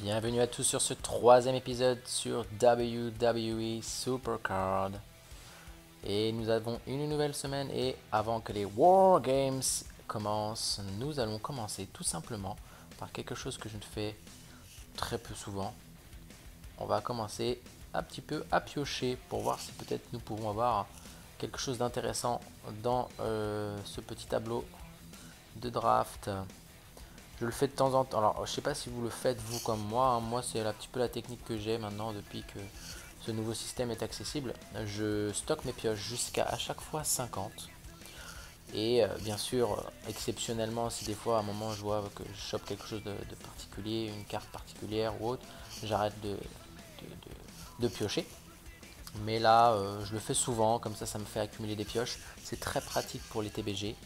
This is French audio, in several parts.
Bienvenue à tous sur ce troisième épisode sur WWE Supercard. Et nous avons une nouvelle semaine et avant que les War Games commencent, nous allons commencer tout simplement par quelque chose que je ne fais très peu souvent. On va commencer un petit peu à piocher pour voir si peut-être nous pouvons avoir quelque chose d'intéressant dans ce petit tableau de draft. Je le fais de temps en temps. Alors, je sais pas si vous le faites vous comme moi, hein. Moi, c'est un petit peu la technique que j'ai maintenant depuis que ce nouveau système est accessible. Je stocke mes pioches jusqu'à à chaque fois 50. Et bien sûr, exceptionnellement, si des fois à un moment je vois que je chope quelque chose de particulier, une carte particulière ou autre, j'arrête de piocher. Mais là, je le fais souvent, comme ça me fait accumuler des pioches. C'est très pratique pour les TBG.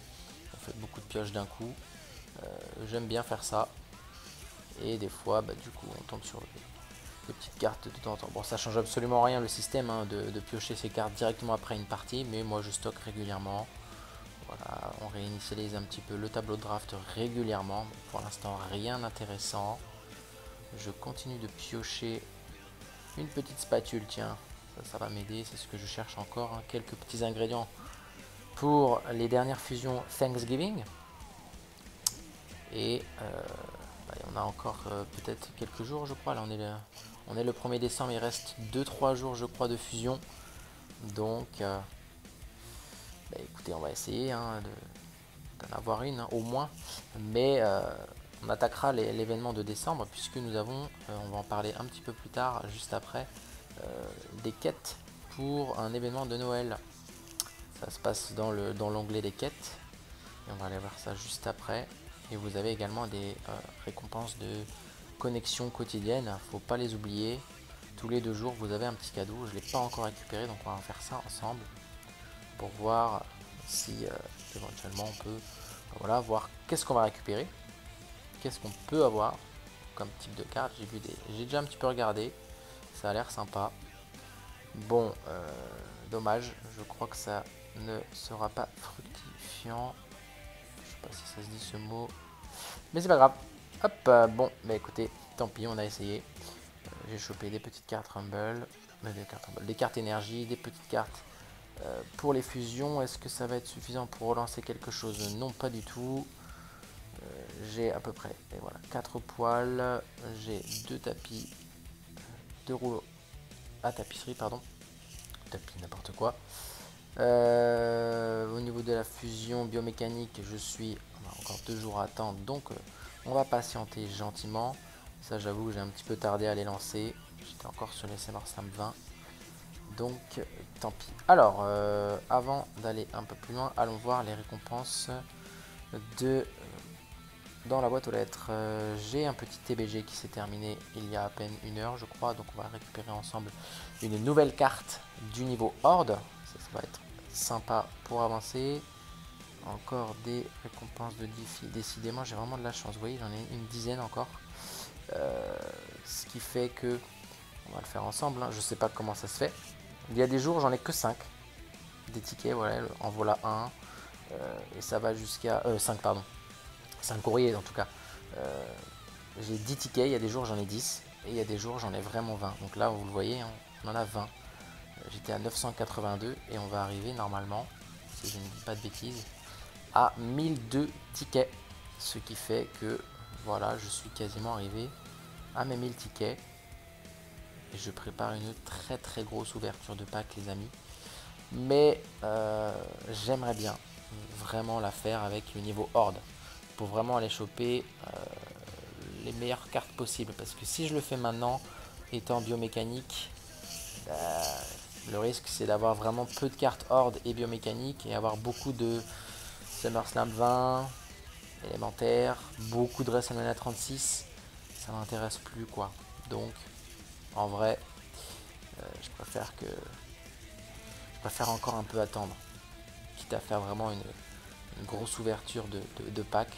On fait beaucoup de pioches d'un coup. J'aime bien faire ça. Et des fois, du coup, on tombe sur des petites cartes de temps en temps. Bon, ça change absolument rien le système, hein, de piocher ces cartes directement après une partie, mais moi je stocke régulièrement. Voilà, on réinitialise un petit peu le tableau de draft régulièrement. Pour l'instant, rien d'intéressant. Je continue de piocher une petite spatule, tiens, ça va m'aider, c'est ce que je cherche encore, hein. Quelques petits ingrédients pour les dernières fusions Thanksgiving. Et on a encore peut-être quelques jours, je crois. Là, on est le 1er décembre, il reste 2-3 jours, je crois, de fusion. Donc, écoutez, on va essayer, hein, d'en avoir une, hein, au moins. Mais on attaquera l'événement de décembre, puisque nous avons, on va en parler un petit peu plus tard, juste après, des quêtes pour un événement de Noël. Ça se passe dans l'onglet des quêtes. Et on va aller voir ça juste après. Et vous avez également des récompenses de connexion quotidienne. Faut pas les oublier. Tous les 2 jours, vous avez un petit cadeau. Je ne l'ai pas encore récupéré, donc on va faire ça ensemble pour voir si éventuellement on peut, voilà, voir qu'est-ce qu'on va récupérer, qu'est-ce qu'on peut avoir comme type de carte. J'ai déjà un petit peu regardé. Ça a l'air sympa. Bon, dommage. Je crois que ça ne sera pas fructifiant. Je sais pas si ça se dit ce mot, mais c'est pas grave. Hop, bon, écoutez, tant pis, on a essayé. J'ai chopé des petites cartes Rumble, des cartes énergie, des petites cartes pour les fusions. Est-ce que ça va être suffisant pour relancer quelque chose? Non, pas du tout. J'ai à peu près, et voilà, 4 poils. J'ai 2 tapis, 2 rouleaux à tapisserie, pardon. Tapis, n'importe quoi. Au niveau de la fusion biomécanique, on a encore 2 jours à attendre, donc on va patienter gentiment. Ça, j'avoue que j'ai un petit peu tardé à les lancer. J'étais encore sur les SummerSlam 20. Donc, tant pis. Alors, avant d'aller un peu plus loin, allons voir les récompenses dans la boîte aux lettres. J'ai un petit TBG qui s'est terminé il y a à peine 1 heure, je crois. Donc, on va récupérer ensemble une nouvelle carte du niveau Horde. Ça va être sympa pour avancer. Encore des récompenses de défi. Décidément, j'ai vraiment de la chance. Vous voyez, j'en ai une dizaine encore. Ce qui fait que on va le faire ensemble, hein. Je sais pas comment ça se fait. Il y a des jours, j'en ai que 5 des tickets. Voilà, en voilà un. Et ça va jusqu'à 5, pardon. 5 courriers en tout cas. J'ai 10 tickets. Il y a des jours, j'en ai 10. Et il y a des jours, j'en ai vraiment 20. Donc là, vous le voyez, hein, on en a 20. J'étais à 982 et on va arriver normalement, si je ne dis pas de bêtises, à 1002 tickets. Ce qui fait que voilà, je suis quasiment arrivé à mes 1000 tickets. Et je prépare une très très grosse ouverture de pack, les amis. Mais j'aimerais bien vraiment la faire avec le niveau Horde. Pour vraiment aller choper les meilleures cartes possibles. Parce que si je le fais maintenant, étant biomécanique, le risque c'est d'avoir vraiment peu de cartes Horde et biomécanique et avoir beaucoup de SummerSlam 20, élémentaire, beaucoup de WrestleMania 36. Ça m'intéresse plus, quoi. Donc en vrai, je préfère encore un peu attendre, quitte à faire vraiment une grosse ouverture de pack.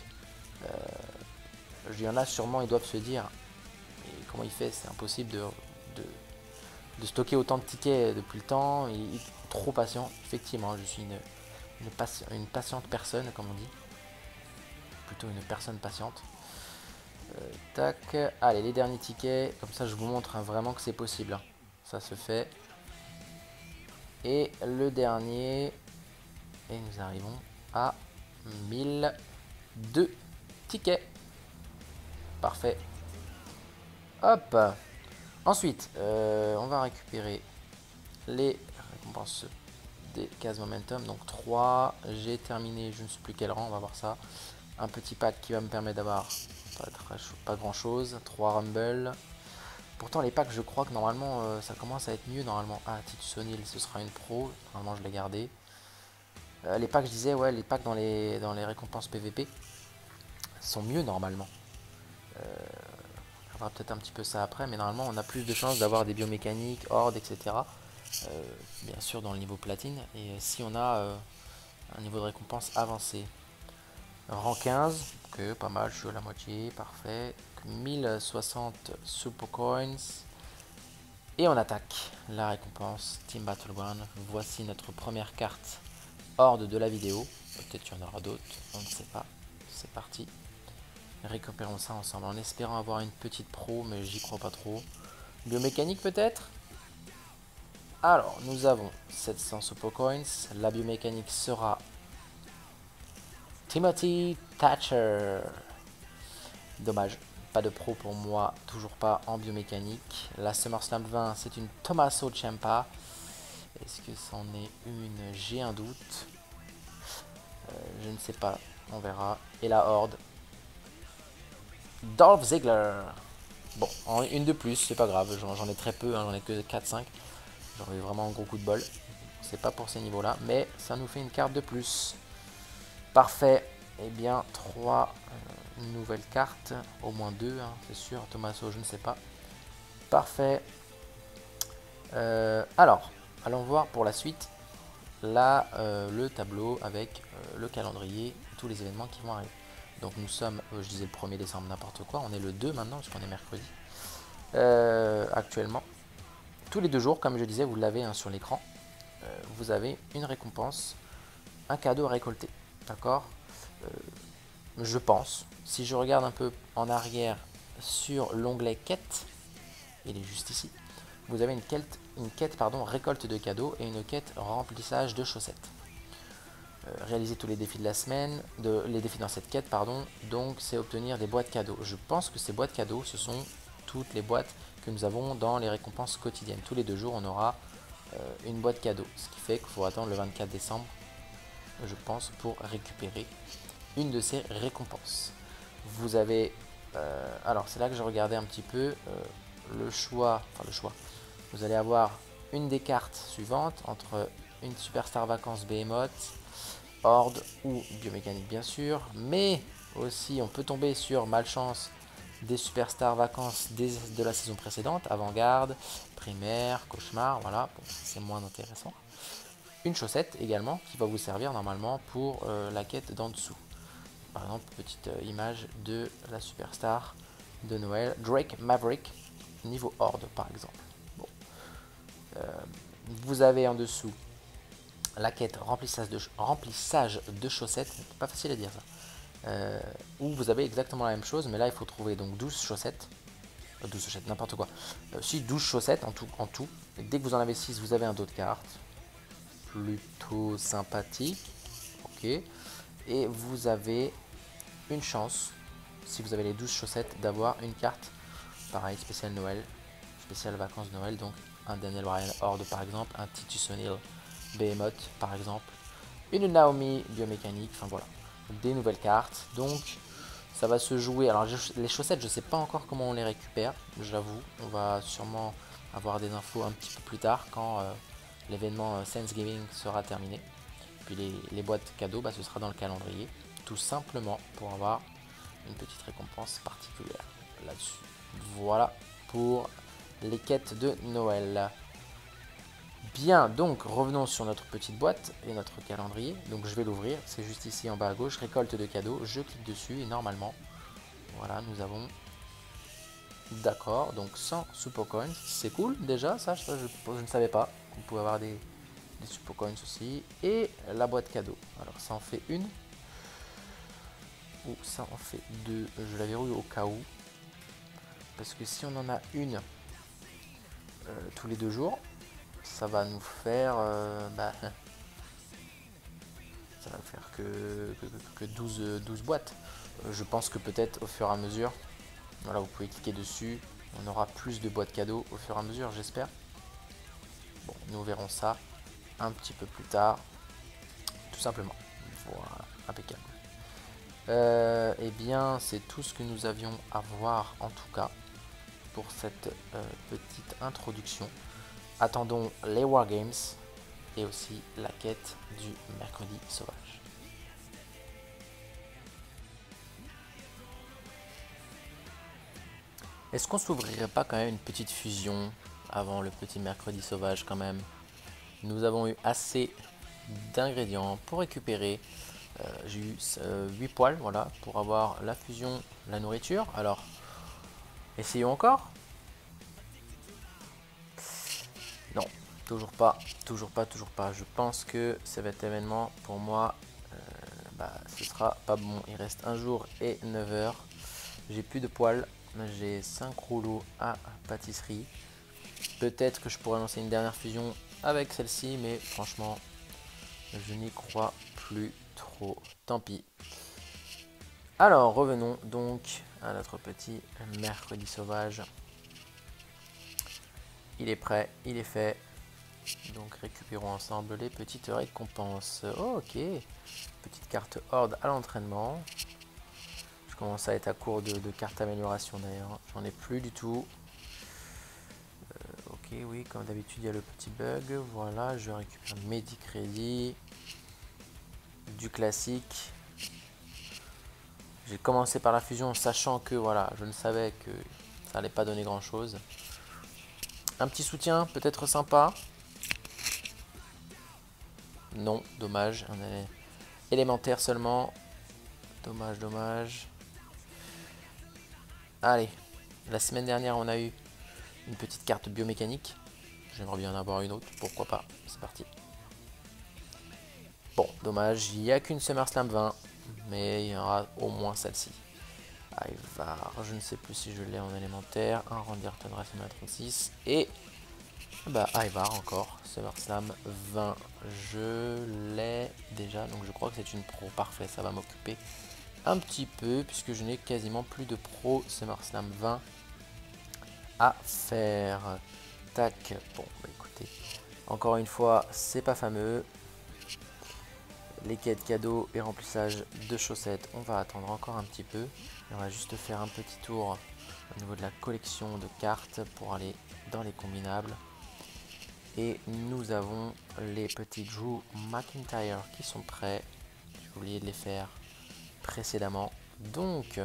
Il y en a sûrement, ils doivent se dire, et comment il fait, c'est impossible de stocker autant de tickets depuis le temps. Il est trop patient. Effectivement, je suis une patiente personne, comme on dit, plutôt une personne patiente. Tac. Allez, les derniers tickets. Comme ça, je vous montre hein, vraiment que c'est possible. Hein. Ça se fait. Et le dernier. Et nous arrivons à 1002 tickets. Parfait. Hop. Ensuite, on va récupérer les récompenses des cases momentum. Donc 3. J'ai terminé, je ne sais plus quel rang, on va voir ça. Un petit pack qui va me permettre d'avoir pas grand chose. 3 rumble. Pourtant les packs je crois que normalement ça commence à être mieux normalement. Ah Titus O'Neill ce sera une pro. Normalement je l'ai gardé. Les packs je disais ouais les packs dans les récompenses PVP sont mieux normalement. On verra peut-être un petit peu ça après, mais normalement on a plus de chances d'avoir des biomécaniques, hordes, etc. Bien sûr dans le niveau platine. Et si on a un niveau de récompense avancé. Rang 15, ok, pas mal, je suis à la moitié, parfait. 1060 super coins. Et on attaque la récompense Team Battleground. Voici notre première carte horde de la vidéo. Peut-être qu'il y en aura d'autres, on ne sait pas. C'est parti. Récupérons ça ensemble en espérant avoir une petite pro, mais j'y crois pas trop. Biomécanique peut-être. Alors, nous avons 700 super coins. La biomécanique sera Timothy Thatcher. Dommage, pas de pro pour moi, toujours pas en biomécanique. La SummerSlam 20, c'est une Tommaso Ciampa. Est-ce que c'en est une? J'ai un doute. Je ne sais pas, on verra. Et la Horde. Dolph Ziggler. Bon, une de plus, c'est pas grave, j'en ai très peu, hein, j'en ai que 4-5. J'aurais eu vraiment un gros coup de bol. C'est pas pour ces niveaux-là, mais ça nous fait une carte de plus. Parfait. Eh bien, 3 nouvelles cartes. Au moins 2, hein, c'est sûr. Tommaso, je ne sais pas. Parfait. Alors, allons voir pour la suite. Là, le tableau avec le calendrier, tous les événements qui vont arriver. Donc nous sommes, je disais le 1er décembre, n'importe quoi. On est le 2 maintenant, puisqu'on est mercredi. Actuellement. Tous les 2 jours, comme je disais, vous l'avez hein, sur l'écran. Vous avez une récompense, un cadeau à récolter. D'accord. Je pense, si je regarde un peu en arrière sur l'onglet quête, il est juste ici, vous avez une quête récolte de cadeaux et une quête remplissage de chaussettes. Réaliser tous les défis de la semaine, les défis dans cette quête, donc c'est obtenir des boîtes cadeaux. Je pense que ces boîtes cadeaux, ce sont toutes les boîtes que nous avons dans les récompenses quotidiennes. Tous les 2 jours, on aura une boîte cadeau, ce qui fait qu'il faut attendre le 24 décembre, je pense, pour récupérer une de ces récompenses. Vous avez, alors c'est là que je regardais un petit peu le choix. Vous allez avoir une des cartes suivantes entre une Superstar Vacances Behemoth, Horde ou Biomécanique bien sûr, mais aussi on peut tomber sur malchance des Superstar Vacances de la saison précédente, Avant-Garde, Primaire, Cauchemar, voilà, bon, c'est moins intéressant. Une chaussette également qui va vous servir normalement pour la quête d'en dessous. Par exemple, petite image de la superstar de Noël, Drake Maverick, niveau Horde par exemple. Bon. Vous avez en dessous la quête remplissage de chaussettes, pas facile à dire ça, où vous avez exactement la même chose, mais là il faut trouver donc 12 chaussettes, 12 chaussettes, n'importe quoi, si 12 chaussettes en tout. Et dès que vous en avez 6, vous avez un dos de carte, plutôt sympathique, ok, et vous avez une chance, si vous avez les 12 chaussettes, d'avoir une carte, pareil, spéciale Noël, spéciale vacances Noël, donc un Daniel Bryan Horde par exemple, un Titus O'Neill Behemoth par exemple, une Naomi biomécanique, enfin voilà, des nouvelles cartes, donc ça va se jouer. Alors les chaussettes, je sais pas encore comment on les récupère, j'avoue, on va sûrement avoir des infos un petit peu plus tard quand l'événement Thanksgiving sera terminé. Puis les boîtes cadeaux, ce sera dans le calendrier, tout simplement pour avoir une petite récompense particulière là-dessus. Voilà pour les quêtes de Noël. Bien, donc revenons sur notre petite boîte et notre calendrier. Donc je vais l'ouvrir, c'est juste ici en bas à gauche, récolte de cadeaux, je clique dessus et normalement, voilà, nous avons, d'accord, donc 100 super coins, c'est cool déjà, ça je ne savais pas, qu'on pouvait avoir des super coins aussi, et la boîte cadeau, alors ça en fait une, ou ça en fait deux, je la verrouille au cas où, Parce que si on en a une tous les 2 jours, ça va nous faire ça va faire que 12 boîtes. Je pense que peut-être au fur et à mesure, voilà, vous pouvez cliquer dessus, on aura plus de boîtes cadeaux au fur et à mesure, j'espère. Bon, nous verrons ça un petit peu plus tard, tout simplement. Voilà, impeccable. Eh bien, c'est tout ce que nous avions à voir en tout cas pour cette petite introduction. Attendons les Wargames et aussi la quête du mercredi sauvage. Est-ce qu'on s'ouvrirait pas quand même une petite fusion avant le petit mercredi sauvage quand même? Nous avons eu assez d'ingrédients pour récupérer. J'ai eu 8 poils, voilà, pour avoir la fusion, la nourriture. Alors, essayons encore. Non, toujours pas, toujours pas, toujours pas. Je pense que cet événement, pour moi, ce sera pas bon. Il reste un jour et 9 heures. J'ai plus de poils. J'ai 5 rouleaux à pâtisserie. Peut-être que je pourrais lancer une dernière fusion avec celle-ci, mais franchement, je n'y crois plus trop. Tant pis. Alors, revenons donc à notre petit mercredi sauvage. Il est prêt, il est fait. Donc, récupérons ensemble les petites récompenses. Oh, ok. Petite carte horde à l'entraînement. Je commence à être à court de cartes amélioration d'ailleurs. J'en ai plus du tout. Ok, oui, comme d'habitude, il y a le petit bug. Voilà, je récupère Medi-Crédit. Du classique. J'ai commencé par la fusion sachant que voilà, je ne savais que ça allait pas donner grand chose. Un petit soutien peut-être sympa. Non, dommage. Un élémentaire seulement. Dommage, dommage. Allez, la semaine dernière on a eu une petite carte biomécanique. J'aimerais bien en avoir une autre, pourquoi pas. C'est parti. Bon, dommage, il n'y a qu'une SummerSlam 20, mais il y aura au moins celle-ci. Ivar, je ne sais plus si je l'ai en élémentaire. Un Randy Orton WrestleMania 36 et Ivar encore, SummerSlam 20. Je l'ai déjà, donc je crois que c'est une pro. Parfait, ça va m'occuper un petit peu puisque je n'ai quasiment plus de pro SummerSlam 20 à faire. Tac, bon, écoutez, encore une fois, c'est pas fameux. Les quêtes cadeaux et remplissage de chaussettes, on va attendre encore un petit peu. Et on va juste faire un petit tour au niveau de la collection de cartes pour aller dans les combinables. Et nous avons les petits Drew McIntyre qui sont prêts. J'ai oublié de les faire précédemment. Donc,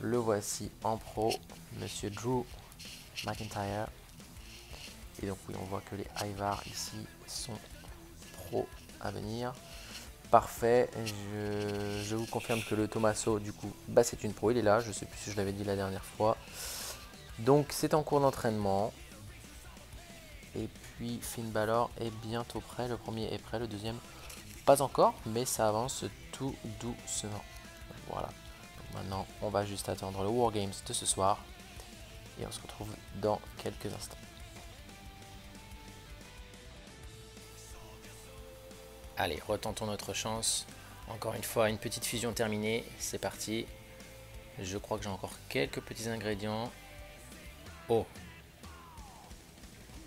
le voici en pro, Monsieur Drew McIntyre. Et donc oui, on voit que les Ivar ici sont pro à venir. Parfait, je vous confirme que le Tommaso du coup, c'est une pro, il est là, je sais plus si je l'avais dit la dernière fois. Donc c'est en cours d'entraînement. Et puis Finn Balor est bientôt prêt, le premier est prêt, le deuxième pas encore, mais ça avance tout doucement. Voilà, donc maintenant on va juste attendre le Wargames de ce soir. Et on se retrouve dans quelques instants. Allez, retentons notre chance. Encore une fois, une petite fusion terminée. C'est parti. Je crois que j'ai encore quelques petits ingrédients. Oh.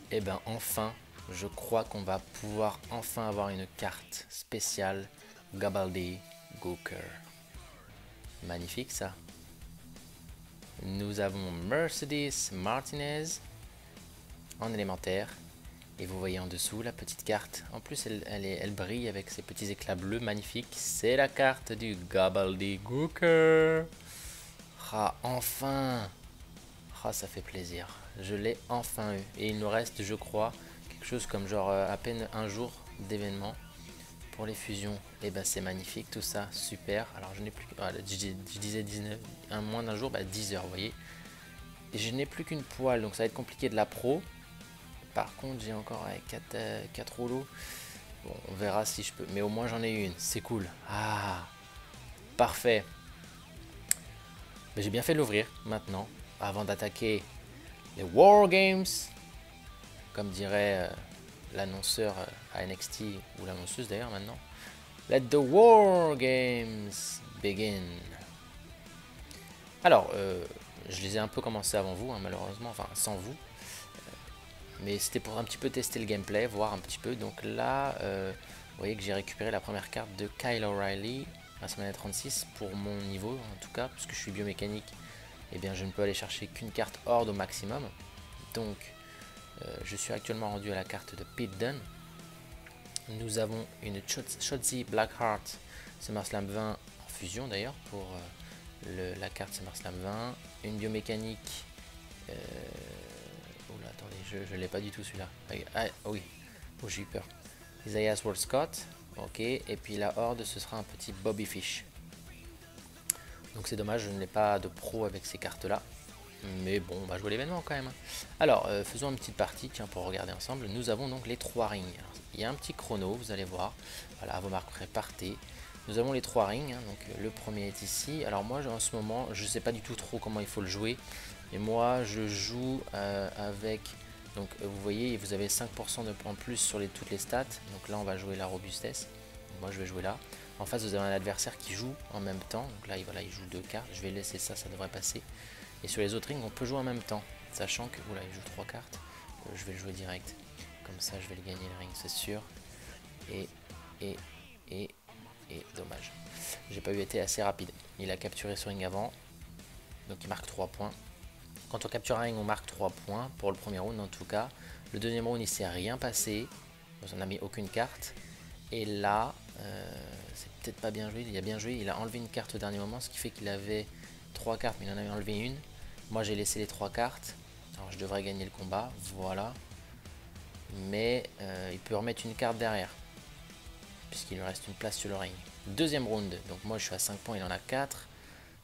Et ben enfin, je crois qu'on va pouvoir enfin avoir une carte spéciale Gabaldi Gooker. Magnifique ça. Nous avons Mercedes Martinez en élémentaire. Et vous voyez en dessous la petite carte. En plus, elle brille avec ses petits éclats bleus magnifiques. C'est la carte du Gobbledygooker. Ah, enfin. Ah, ça fait plaisir. Je l'ai enfin eu. Et il nous reste, je crois, quelque chose comme genre à peine un jour d'événement pour les fusions. Et ben c'est magnifique tout ça. Super. Alors je n'ai plus... je disais 19, moins d'un jour, 10 heures, vous voyez. Et je n'ai plus qu'une poêle, donc ça va être compliqué de la pro. Par contre, j'ai encore 4 rouleaux. Bon, on verra si je peux. Mais au moins, j'en ai une. C'est cool. Ah, parfait. J'ai bien fait de l'ouvrir maintenant. avant d'attaquer les War Games, comme dirait l'annonceur à NXT, ou l'annonceuse d'ailleurs maintenant. Let the War Games begin. Alors, je les ai un peu commencé avant vous, hein, malheureusement, enfin sans vous. Mais c'était pour un petit peu tester le gameplay, voir un petit peu. Donc là, vous voyez que j'ai récupéré la première carte de Kyle O'Reilly à semaine 36 pour mon niveau, en tout cas, puisque je suis biomécanique. Eh bien, je ne peux aller chercher qu'une carte horde au maximum. Donc, je suis actuellement rendu à la carte de Pete Dunne. Nous avons une Shotzi Blackheart SummerSlam 20 en fusion d'ailleurs pour la carte SummerSlam 20. Une biomécanique. Oh là, attendez, je ne l'ai pas du tout celui-là. Ah oui, oh, j'ai eu peur. Isaiah World Scott. Ok, et puis la horde, ce sera un petit Bobby Fish. Donc c'est dommage, je n'ai pas de pro avec ces cartes-là. Mais bon, on va jouer l'événement quand même. Alors, faisons une petite partie, tiens, pour regarder ensemble. Nous avons donc les 3 rings. Alors, il y a un petit chrono, vous allez voir. Voilà, vos marques partez. Nous avons les 3 rings, hein, donc le premier est ici. Alors moi, en ce moment, je ne sais pas du tout trop comment il faut le jouer. Et moi, je joue avec... Donc vous voyez, vous avez 5% en plus sur toutes les stats. Donc là, on va jouer la robustesse. Donc, moi, je vais jouer là. En face, vous avez un adversaire qui joue en même temps. Donc là, voilà, il joue 2 cartes. Je vais laisser ça, ça devrait passer. Et sur les autres rings, on peut jouer en même temps. Sachant que, voilà, il joue 3 cartes. Je vais le jouer direct. Comme ça, je vais le gagner le ring, c'est sûr. Et dommage. J'ai pas eu été assez rapide. Il a capturé ce ring avant. Donc il marque 3 points. Quand on capture un ring, on marque 3 points. Pour le premier round, en tout cas. Le deuxième round, il s'est rien passé. On n'a mis aucune carte. Et là, c'est peut-être pas bien joué. Il a bien joué. Il a enlevé une carte au dernier moment. Ce qui fait qu'il avait 3 cartes, mais il en avait enlevé une. Moi, j'ai laissé les 3 cartes. Alors, je devrais gagner le combat. Voilà. Mais il peut remettre une carte derrière. Puisqu'il lui reste une place sur le ring. Deuxième round. Donc, moi, je suis à 5 points. Il en a 4.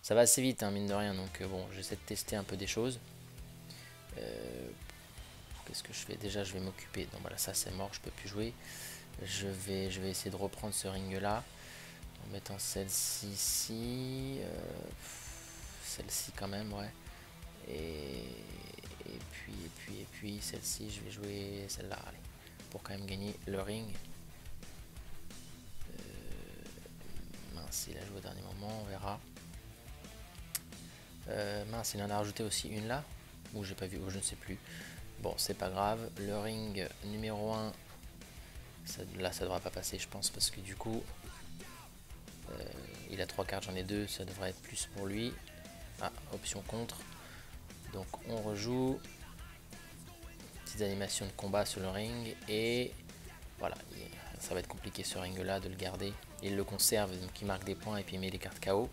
Ça va assez vite, hein, mine de rien. Donc, bon, j'essaie de tester un peu des choses. Qu'est-ce que je fais? Déjà, je vais m'occuper. Non, voilà, ça, c'est mort. Je peux plus jouer. Je vais essayer de reprendre ce ring-là. En mettant celle-ci ici. Celle-ci, quand même, ouais. Et puis celle-ci, je vais jouer celle-là, allez, pour quand même gagner le ring. Mince, il a joué au dernier moment, on verra. Mince, il en a rajouté aussi une là, ou j'ai pas vu, ou je ne sais plus. Bon, c'est pas grave. Le ring numéro 1, là ça devra pas passer, je pense, parce que du coup, il a 3 cartes, j'en ai 2, ça devrait être plus pour lui. Ah, option contre. Donc on rejoue. Petites animations de combat sur le ring. Et voilà, ça va être compliqué ce ring là de le garder. Il le conserve, donc il marque des points et puis il met les cartes KO.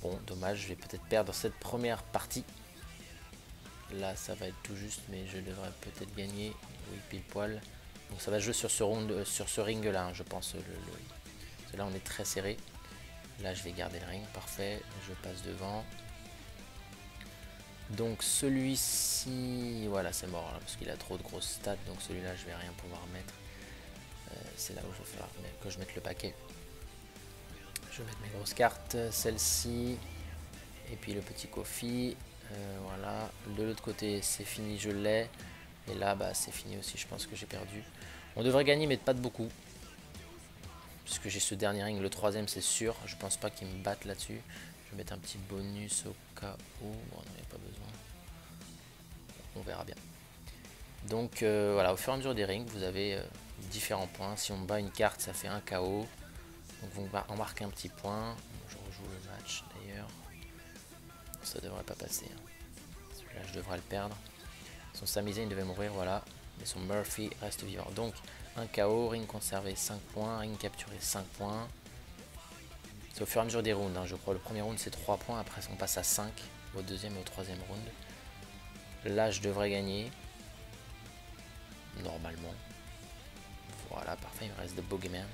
Bon, dommage, je vais peut-être perdre cette première partie. Là ça va être tout juste, mais je devrais peut-être gagner. Oui, pile poil. Donc ça va jouer sur ce ring là, hein, je pense. Là on est très serré. Là je vais garder le ring, parfait. Je passe devant. Donc celui-ci, voilà, c'est mort là, parce qu'il a trop de grosses stats, donc celui-là je vais rien pouvoir mettre. C'est là où je vais falloir que je mette le paquet. Je vais mettre mes grosses cartes, celle-ci, et puis le petit Kofi. Voilà, de l'autre côté c'est fini, je l'ai. Et là bah c'est fini aussi, je pense que j'ai perdu. On devrait gagner mais pas de beaucoup. Puisque j'ai ce dernier ring, le troisième c'est sûr, je pense pas qu'ils me battent là-dessus. Je vais mettre un petit bonus au cas où, bon on n'en a pas besoin. On verra bien. Donc voilà, au fur et à mesure des rings, vous avez différents points. Si on bat une carte, ça fait un KO. Donc on va en marquer un petit point. Je rejoue le match d'ailleurs. Ça devrait pas passer. Hein. Celui-là, je devrais le perdre. Son Sami Zayn devait mourir, voilà. Mais son Murphy reste vivant. Donc un KO, ring conservé 5 points, ring capturé 5 points. C'est au fur et à mesure des rounds, hein, je crois. Le premier round c'est 3 points, après on passe à 5 au deuxième et au troisième round. Là je devrais gagner. Normalement. Voilà, parfait, il me reste de Bogeyman.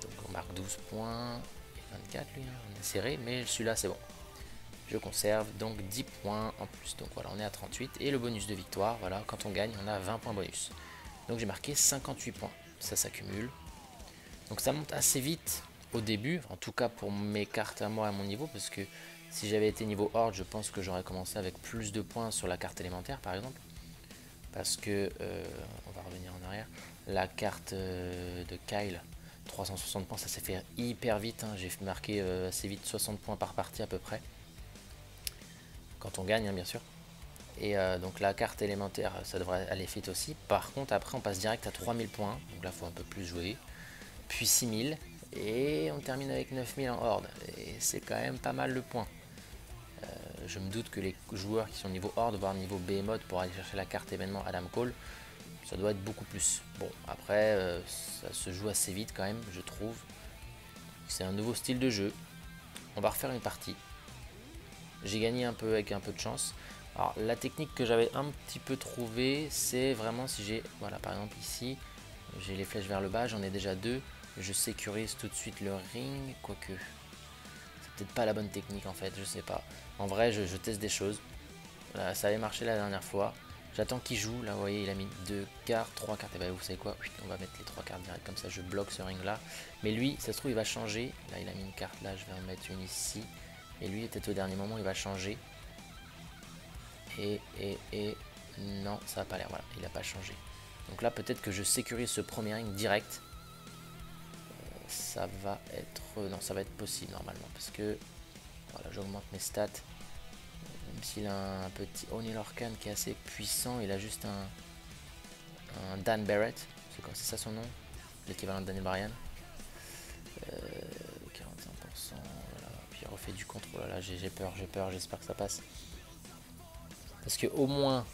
Donc on marque 12 points. Et 24 lui, hein. On est serré, mais celui-là c'est bon. Je conserve donc 10 points en plus. Donc voilà, on est à 38. Et le bonus de victoire, voilà, quand on gagne, on a 20 points bonus. Donc j'ai marqué 58 points. Ça s'accumule. Donc ça monte assez vite au début, en tout cas pour mes cartes à moi à mon niveau, parce que Si j'avais été niveau Horde, je pense que j'aurais commencé avec plus de points sur la carte élémentaire par exemple. Parce que, on va revenir en arrière, la carte de Kyle, 360 points, ça s'est fait hyper vite. Hein. J'ai marqué assez vite 60 points par partie à peu près. Quand on gagne, hein, bien sûr. Et donc la carte élémentaire, ça devrait aller vite aussi. Par contre, après, on passe direct à 3000 points. Donc là, il faut un peu plus jouer. Puis 6000. Et on termine avec 9000 en Horde. Et c'est quand même pas mal de points. Je me doute que les joueurs qui sont niveau Horde, voire niveau Behemoth pour aller chercher la carte événement Adam Cole, ça doit être beaucoup plus. Bon, après, ça se joue assez vite quand même, je trouve. C'est un nouveau style de jeu. On va refaire une partie. J'ai gagné un peu avec un peu de chance. Alors, la technique que j'avais un petit peu trouvée, c'est vraiment si j'ai, voilà, par exemple ici, j'ai les flèches vers le bas, j'en ai déjà deux. Je sécurise tout de suite le ring, quoique c'est peut-être pas la bonne technique en fait, je sais pas. En vrai, je teste des choses. Là, ça avait marché la dernière fois. J'attends qu'il joue. Là, vous voyez, il a mis 2 cartes, 3 cartes. Et bah, vous savez quoi? On va mettre les 3 cartes direct. Comme ça, je bloque ce ring là. Mais lui, ça se trouve, il va changer. Là, il a mis une carte là. Je vais en mettre une ici. Et lui, peut-être au dernier moment, il va changer. Et non, ça va pas l'air. Voilà, il n'a pas changé. Donc là, peut-être que je sécurise ce premier ring direct. Ça va être. Non, ça va être possible normalement. Parce que. Voilà, j'augmente mes stats. Même s'il a un petit O'Neal Orcan qui est assez puissant, il a juste un Dan Barrett, c'est ça son nom, l'équivalent de Daniel Bryan. 45%, voilà. Puis il refait du contrôle, là j'ai peur, j'espère que ça passe. Parce que au moins,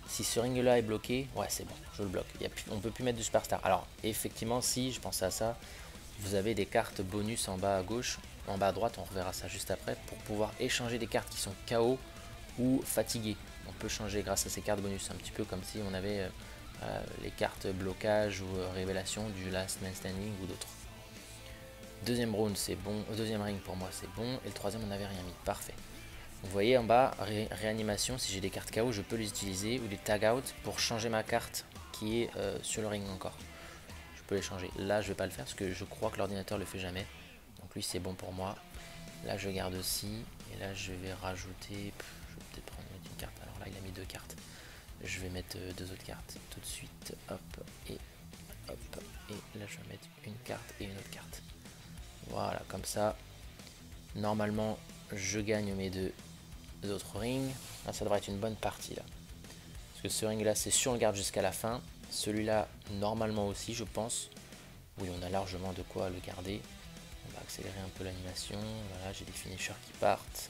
si ce ring là est bloqué, ouais c'est bon, je le bloque. On peut plus mettre du Superstar. Alors effectivement, si je pensais à ça, vous avez des cartes bonus en bas à gauche, en bas à droite, on reverra ça juste après, pour pouvoir échanger des cartes qui sont KO ou fatiguées. On peut changer grâce à ces cartes bonus, un petit peu comme si on avait les cartes blocage ou révélation du Last Man Standing ou d'autres. Deuxième round c'est bon, deuxième ring pour moi c'est bon, et le troisième on n'avait rien mis, parfait. Vous voyez en bas, réanimation, si j'ai des cartes KO je peux les utiliser, ou des tag out pour changer ma carte qui est sur le ring encore. Je peux les changer, là je vais pas le faire parce que je crois que l'ordinateur le fait jamais. Donc lui c'est bon pour moi. Là je garde aussi. Et là je vais rajouter. Je vais peut-être prendre une carte. Alors là il a mis 2 cartes. Je vais mettre 2 autres cartes tout de suite. Hop et hop. Et là je vais mettre une carte et une autre carte. Voilà, comme ça. Normalement je gagne mes deux autres rings. Là ça devrait être une bonne partie là. Parce que ce ring là c'est sûr on le garde jusqu'à la fin. Celui-là normalement aussi je pense. Oui on a largement de quoi le garder. On va accélérer un peu l'animation. Voilà, j'ai des finishers qui partent.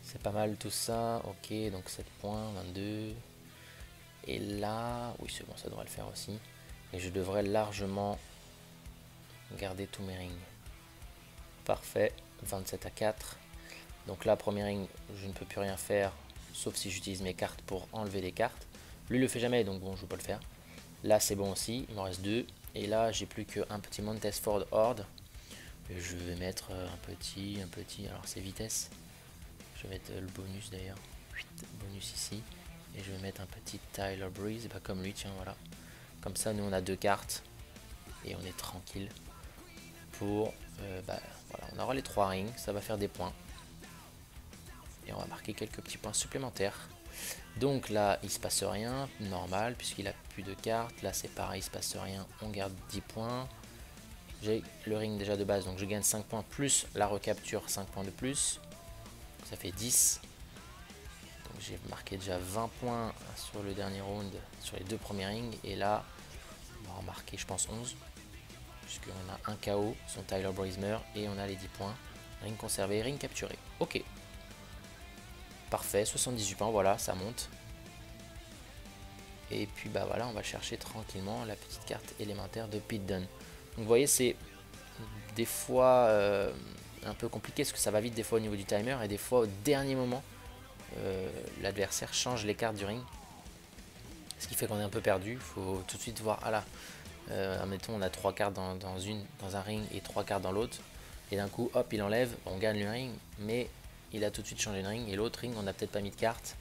C'est pas mal tout ça. Ok, donc 7 points, 22. Et là, oui c'est bon, ça devrait le faire aussi. Et je devrais largement garder tous mes rings. Parfait, 27 à 4. Donc là, premier ring, je ne peux plus rien faire. Sauf si j'utilise mes cartes pour enlever des cartes. Lui, il le fait jamais, donc bon, je ne peux pas le faire. Là, c'est bon aussi, il m'en reste 2. Et là, j'ai plus qu'un petit Montesford Horde. Je vais mettre un petit, alors c'est vitesse. Je vais mettre le bonus d'ailleurs. Bonus ici. Et je vais mettre un petit Tyler Breeze, bah comme lui, tiens, voilà. Comme ça, nous on a 2 cartes. Et on est tranquille. Pour, voilà, on aura les 3 rings, ça va faire des points. Et on va marquer quelques petits points supplémentaires. Donc là, il se passe rien, normal, puisqu'il a plus de cartes. Là, c'est pareil, il se passe rien, on garde 10 points. J'ai le ring déjà de base, donc je gagne 5 points plus la recapture, 5 points de plus. Ça fait 10. Donc j'ai marqué déjà 20 points sur le dernier round, sur les 2 premiers rings. Et là, on va en marquer, je pense, 11. Puisqu'on a un KO, son Tyler Breeze meurt, et on a les 10 points. Ring conservé, ring capturé. Ok. Parfait, 78 points, voilà, ça monte. Et puis bah voilà, on va chercher tranquillement la petite carte élémentaire de Pete Dunne. Donc vous voyez, c'est des fois un peu compliqué parce que ça va vite des fois au niveau du timer et des fois au dernier moment l'adversaire change les cartes du ring. Ce qui fait qu'on est un peu perdu, il faut tout de suite voir, ah là, admettons on a 3 cartes dans un ring et 3 cartes dans l'autre. Et d'un coup, hop, il enlève, on gagne le ring, mais il a tout de suite changé le ring. Et l'autre ring, on n'a peut-être pas mis de carte.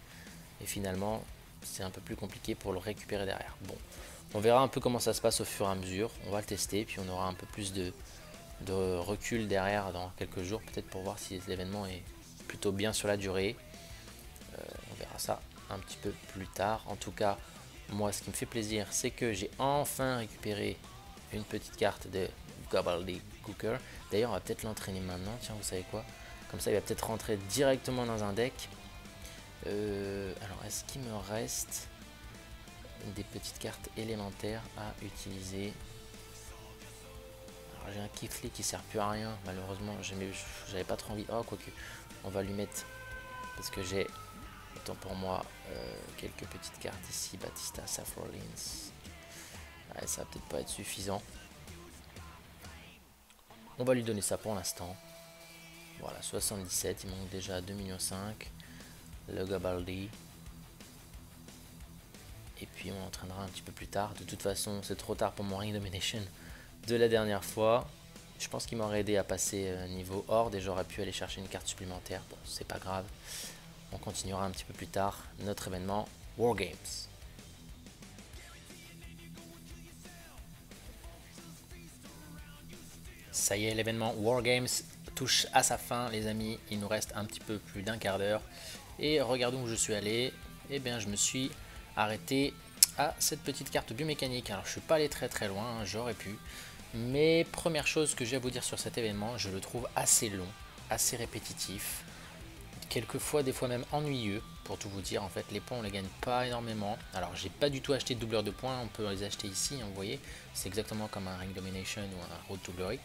Et finalement, c'est un peu plus compliqué pour le récupérer derrière. Bon, on verra un peu comment ça se passe au fur et à mesure. On va le tester, puis on aura un peu plus de de recul derrière dans quelques jours, peut-être pour voir si l'événement est plutôt bien sur la durée. On verra ça un petit peu plus tard. En tout cas, moi ce qui me fait plaisir, c'est que j'ai enfin récupéré une petite carte de Gobbledygooker. D'ailleurs, on va peut-être l'entraîner maintenant, tiens, vous savez quoi? Comme ça, il va peut-être rentrer directement dans un deck. Alors, est-ce qu'il me reste des petites cartes élémentaires à utiliser? Alors, j'ai un Kifli qui sert plus à rien, malheureusement. J'avais pas trop envie. Oh, quoique, on va lui mettre, parce que j'ai, autant pour moi, quelques petites cartes ici. Batista, Safrolins. Ouais, ça va peut-être pas être suffisant. On va lui donner ça pour l'instant. Voilà, 77, il manque déjà 2,5 millions. Le Gabaldi. Et puis on l'entraînera un petit peu plus tard. De toute façon, c'est trop tard pour mon Ring Domination de la dernière fois. Je pense qu'il m'aurait aidé à passer niveau Horde et j'aurais pu aller chercher une carte supplémentaire. Bon, c'est pas grave. On continuera un petit peu plus tard notre événement Wargames. Ça y est, l'événement Wargames touche à sa fin, les amis. Il nous reste un petit peu plus d'1 quart d'heure. Et regardons où je suis allé. Eh bien, je me suis arrêté à cette petite carte biomécanique. Alors, je suis pas allé très loin, hein, j'aurais pu. Mais première chose que j'ai à vous dire sur cet événement, je le trouve assez long, assez répétitif. Quelquefois, des fois même ennuyeux. Pour tout vous dire, en fait, les points on les gagne pas énormément. Alors, j'ai pas du tout acheté de doubleur de points. On peut les acheter ici, hein, vous voyez. C'est exactement comme un Ring Domination ou un Road to Glory.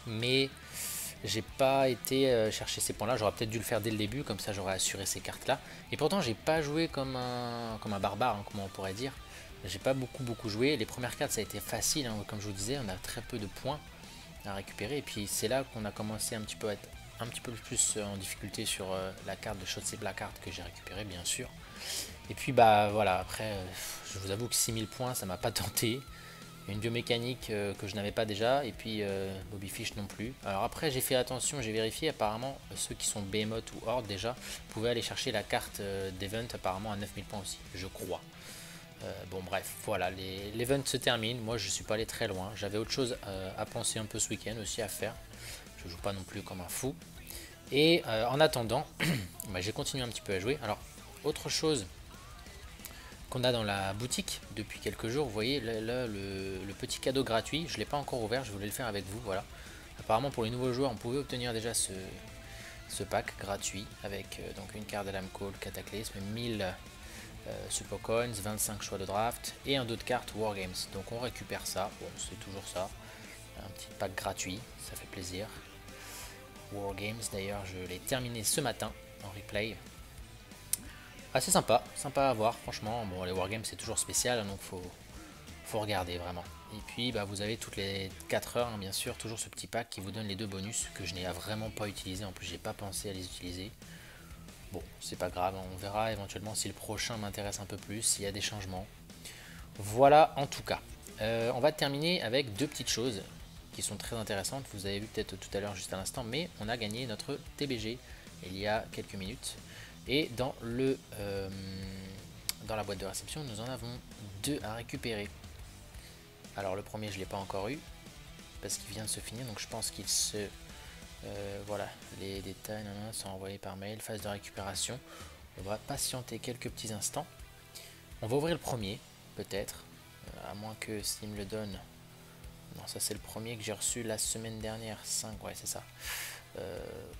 Mais j'ai pas été chercher ces points là, j'aurais peut-être dû le faire dès le début, comme ça j'aurais assuré ces cartes là. Et pourtant j'ai pas joué comme un barbare, hein, comment on pourrait dire. J'ai pas beaucoup joué, les premières cartes ça a été facile, hein, comme je vous disais, on a très peu de points à récupérer. Et puis c'est là qu'on a commencé un petit peu à être un petit peu plus en difficulté sur la carte de Shotzi Blackheart que j'ai récupéré bien sûr. Et puis bah voilà, après je vous avoue que 6000 points ça m'a pas tenté. Une biomécanique que je n'avais pas déjà, et puis Bobby Fish non plus. Alors après j'ai fait attention, j'ai vérifié, apparemment ceux qui sont Behemoth ou Horde déjà pouvaient aller chercher la carte d'event apparemment à 9000 points aussi, je crois. Bon bref, voilà, l'event se termine, moi je suis pas allé très loin, j'avais autre chose à penser un peu ce week-end aussi à faire, je joue pas non plus comme un fou. Et en attendant, bah, j'ai continué un petit peu à jouer. Alors autre chose qu'on a dans la boutique depuis quelques jours, vous voyez là, le petit cadeau gratuit, je ne l'ai pas encore ouvert, je voulais le faire avec vous, voilà. Apparemment pour les nouveaux joueurs on pouvait obtenir déjà ce pack gratuit avec donc une carte de Call Cataclysme, 1000 Super Coins, 25 choix de draft et un dos de cartes Wargames. Donc on récupère ça, bon c'est toujours ça, un petit pack gratuit, ça fait plaisir. Wargames d'ailleurs je l'ai terminé ce matin en replay. Assez sympa, sympa à voir, franchement. Bon, les Wargames c'est toujours spécial, donc faut regarder vraiment. Et puis bah, vous avez toutes les 4 heures, hein, bien sûr, toujours ce petit pack qui vous donne les 2 bonus que je n'ai vraiment pas utilisé. En plus, j'ai pas pensé à les utiliser. Bon, c'est pas grave, on verra éventuellement si le prochain m'intéresse un peu plus, s'il y a des changements. Voilà, en tout cas. On va terminer avec 2 petites choses qui sont très intéressantes. Vous avez vu peut-être tout à l'heure, juste à l'instant, mais on a gagné notre TBG il y a quelques minutes. Et dans la boîte de réception, nous en avons 2 à récupérer. Alors le premier, je ne l'ai pas encore eu, parce qu'il vient de se finir, donc je pense qu'il se... voilà, les détails sont envoyés par mail, phase de récupération. On va patienter quelques petits instants. On va ouvrir le premier, peut-être, à moins que Steam me le donne. Non, ça c'est le premier que j'ai reçu la semaine dernière, 5, ouais c'est ça.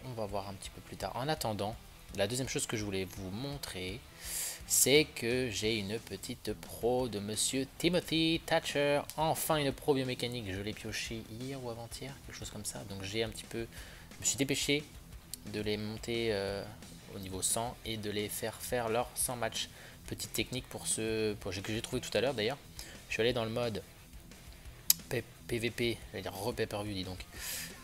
On va voir un petit peu plus tard. En attendant, la deuxième chose que je voulais vous montrer, c'est que j'ai une petite pro de monsieur Timothy Thatcher. Enfin une pro biomécanique, je l'ai pioché hier ou avant-hier, quelque chose comme ça. Donc j'ai un petit peu, je me suis dépêché de les monter au niveau 100 et de les faire leur 100 match. Petite technique que j'ai trouvé tout à l'heure d'ailleurs. Je suis allé dans le mode PVP, j'allais dire re-pay-per-view, dis donc.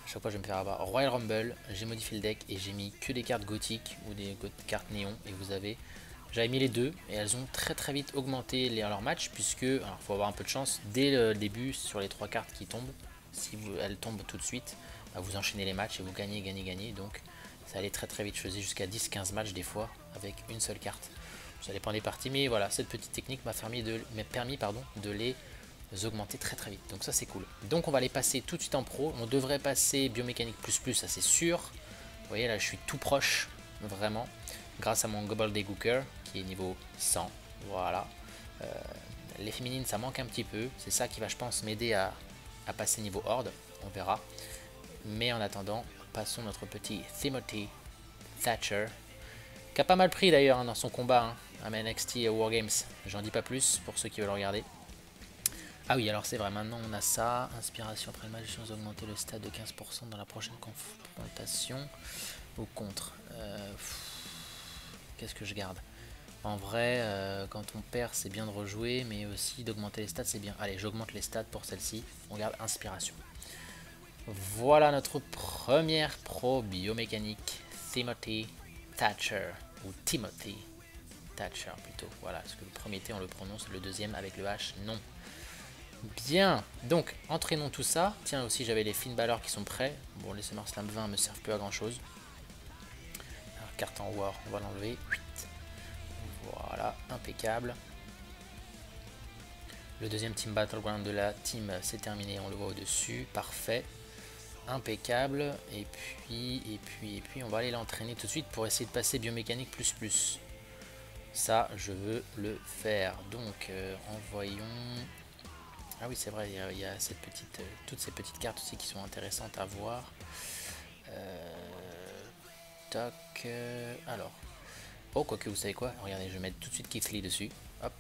Chaque fois je vais me faire avoir Royal Rumble, j'ai modifié le deck et j'ai mis que des cartes gothiques ou des cartes néon. Et vous avez, j'avais mis les deux et elles ont très vite augmenté leur match, puisque, alors faut avoir un peu de chance, dès le début sur les 3 cartes qui tombent, si elles tombent tout de suite, bah vous enchaînez les matchs et vous gagnez. Donc ça allait très vite, je faisais jusqu'à 10-15 matchs des fois avec une seule carte. Ça dépend des parties, mais voilà, cette petite technique m'a permis de les augmenter très très vite. Donc ça c'est cool. Donc on va les passer tout de suite en pro. On devrait passer biomécanique plus, ça c'est sûr. Vous voyez là je suis tout proche, vraiment. Grâce à mon Gobbledygooker qui est niveau 100. Voilà. Les féminines ça manque un petit peu. C'est ça qui va je pense m'aider à passer niveau horde. On verra. Mais en attendant, passons notre petit Timothy Thatcher. Qui a pas mal pris d'ailleurs dans son combat à NXT et Wargames. J'en dis pas plus pour ceux qui veulent regarder. Ah oui, alors c'est vrai, maintenant on a ça. Inspiration après le match, chance d'augmenter le stade de 15% dans la prochaine confrontation. Ou contre. Qu'est-ce que je garde? En vrai, quand on perd, c'est bien de rejouer, mais aussi d'augmenter les stats, c'est bien. Allez, j'augmente les stats pour celle-ci. On garde inspiration. Voilà notre première pro biomécanique, Timothy Thatcher. Ou Timothy Thatcher plutôt. Voilà, parce que le premier T on le prononce, le deuxième avec le H, non. Bien, donc entraînons tout ça. Tiens, aussi j'avais les Finn Balor qui sont prêts. Bon, les SummerSlam 20 me servent plus à grand chose. Alors, carte en War, on va l'enlever. Voilà, impeccable. Le deuxième Team Battleground de la team c'est terminé, on le voit au-dessus. Parfait, impeccable. Et puis, on va aller l'entraîner tout de suite pour essayer de passer biomécanique plus. Ça, je veux le faire. Donc, envoyons... Ah oui, c'est vrai, il y a cette petite, toutes ces petites cartes aussi qui sont intéressantes à voir. Toc. Alors. Oh, quoique, vous savez quoi? Regardez, je vais mettre tout de suite Keith Lee dessus. Hop.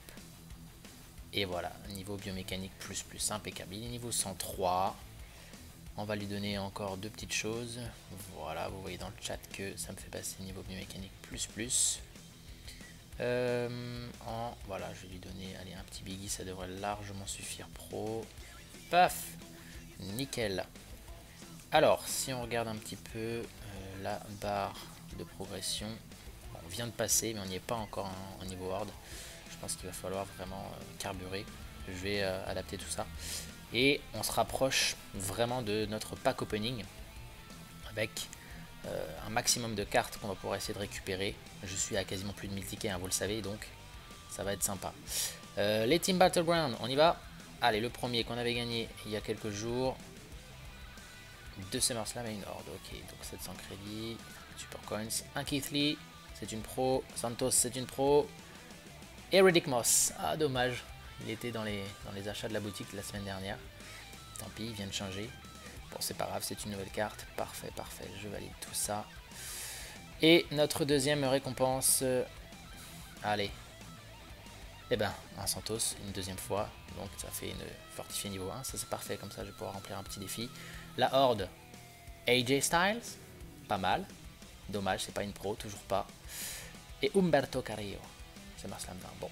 Et voilà, niveau biomécanique plus, impeccable. Il est niveau 103. On va lui donner encore deux petites choses. Voilà, vous voyez dans le chat que ça me fait passer niveau biomécanique plus. Voilà, je vais lui donner allez, un petit biggie, ça devrait largement suffire pro. Paf, nickel. Alors, si on regarde un petit peu la barre de progression, bon, on vient de passer, mais on n'y est pas encore en niveau horde. Je pense qu'il va falloir vraiment carburer. Je vais adapter tout ça. Et on se rapproche vraiment de notre pack opening avec un maximum de cartes qu'on va pouvoir essayer de récupérer. Je suis à quasiment plus de 1000 tickets, hein, vous le savez, donc ça va être sympa. Les Team Battleground, on y va. Allez, le premier qu'on avait gagné il y a quelques jours. 2 SummerSlam et une Horde. Ok, donc 700 crédits, Super Coins. Un Keith Lee, c'est une pro. Santos, c'est une pro. Et Riddick Moss. Ah, dommage. Il était dans les achats de la boutique la semaine dernière. Tant pis, il vient de changer. Bon, c'est pas grave, c'est une nouvelle carte. Parfait, je valide tout ça. Et notre deuxième récompense. Allez. Eh ben, un Santos, une deuxième fois. Donc ça fait une fortifiée niveau 1. Ça c'est parfait, comme ça je vais pouvoir remplir un petit défi. La Horde. AJ Styles. Pas mal. Dommage, c'est pas une pro, toujours pas. Et Humberto Carrillo. C'est SummerSlam 20. Bon.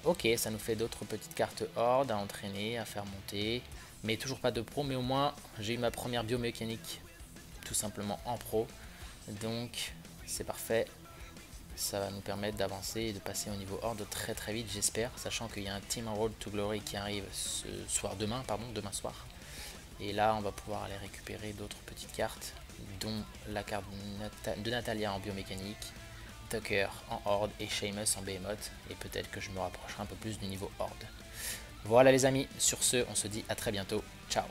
Ok, ça nous fait d'autres petites cartes Horde à entraîner, à faire monter. Mais toujours pas de pro, mais au moins j'ai eu ma première biomécanique tout simplement en pro. Donc c'est parfait. Ça va nous permettre d'avancer et de passer au niveau Horde très vite, j'espère. Sachant qu'il y a un Team Road to Glory qui arrive demain soir. Et là on va pouvoir aller récupérer d'autres petites cartes, dont la carte de Natalia en biomécanique, Tucker en Horde et Sheamus en Behemoth. Et peut-être que je me rapprocherai un peu plus du niveau Horde. Voilà les amis, sur ce on se dit à très bientôt, ciao.